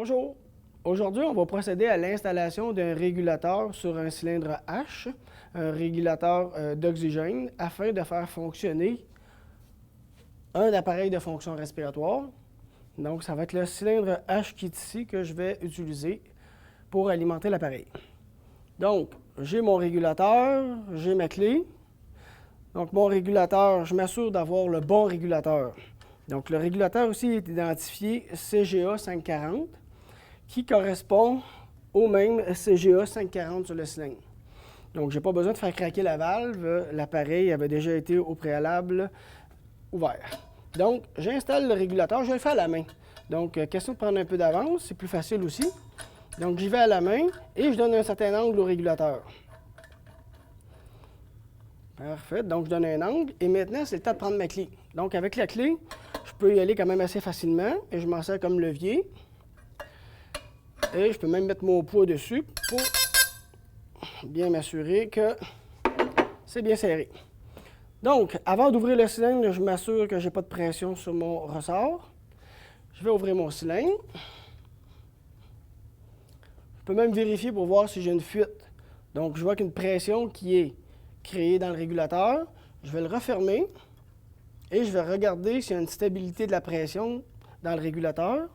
Bonjour. Aujourd'hui, on va procéder à l'installation d'un régulateur sur un cylindre H, un régulateur d'oxygène, afin de faire fonctionner un appareil de fonction respiratoire. Donc, ça va être le cylindre H qui est ici que je vais utiliser pour alimenter l'appareil. Donc, j'ai mon régulateur, j'ai ma clé. Donc, mon régulateur, je m'assure d'avoir le bon régulateur. Donc, le régulateur aussi est identifié CGA 540, qui correspond au même CGA 540 sur le cylindre. Donc, je n'ai pas besoin de faire craquer la valve. L'appareil avait déjà été au préalable ouvert. Donc, j'installe le régulateur. Je vais le faire à la main. Donc, question de prendre un peu d'avance. C'est plus facile aussi. Donc, j'y vais à la main et je donne un certain angle au régulateur. Parfait. Donc, je donne un angle. Et maintenant, c'est le temps de prendre ma clé. Donc, avec la clé, je peux y aller quand même assez facilement. Et je m'en sers comme levier. Et je peux même mettre mon poids dessus pour bien m'assurer que c'est bien serré. Donc, avant d'ouvrir le cylindre, je m'assure que je n'ai pas de pression sur mon ressort. Je vais ouvrir mon cylindre. Je peux même vérifier pour voir si j'ai une fuite. Donc, je vois qu'une pression qui est créée dans le régulateur. Je vais le refermer et je vais regarder s'il y a une stabilité de la pression dans le régulateur.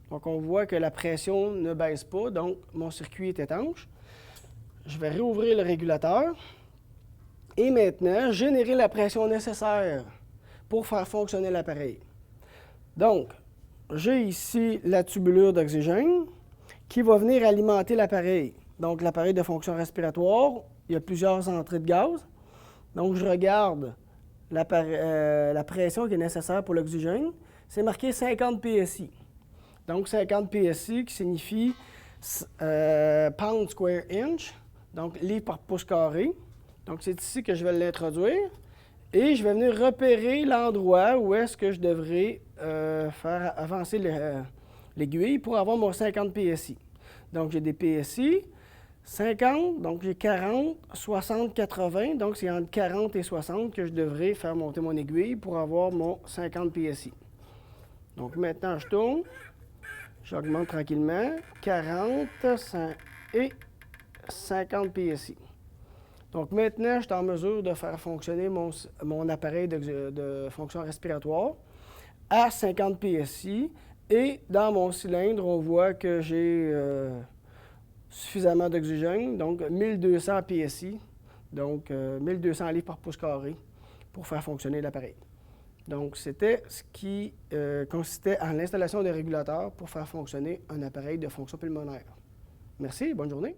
Donc, on voit que la pression ne baisse pas, donc mon circuit est étanche. Je vais réouvrir le régulateur et maintenant générer la pression nécessaire pour faire fonctionner l'appareil. Donc, j'ai ici la tubulure d'oxygène qui va venir alimenter l'appareil. Donc, l'appareil de fonction respiratoire, il y a plusieurs entrées de gaz. Donc, je regarde la pression qui est nécessaire pour l'oxygène. C'est marqué 50 PSI. Donc, 50 PSI qui signifie pound square inch, donc livre par pouce carré. Donc, c'est ici que je vais l'introduire. Et je vais venir repérer l'endroit où est-ce que je devrais faire avancer l'aiguille pour avoir mon 50 PSI. Donc, j'ai des PSI, 50, donc j'ai 40, 60, 80. Donc, c'est entre 40 et 60 que je devrais faire monter mon aiguille pour avoir mon 50 PSI. Donc, maintenant, je tourne. J'augmente tranquillement. 40 et 50 PSI. Donc maintenant, je suis en mesure de faire fonctionner mon appareil de fonction respiratoire à 50 PSI. Et dans mon cylindre, on voit que j'ai suffisamment d'oxygène, donc 1200 PSI, donc 1200 livres par pouce carré pour faire fonctionner l'appareil. Donc, c'était ce qui consistait en l'installation des régulateurs pour faire fonctionner un appareil de fonction pulmonaire. Merci, bonne journée.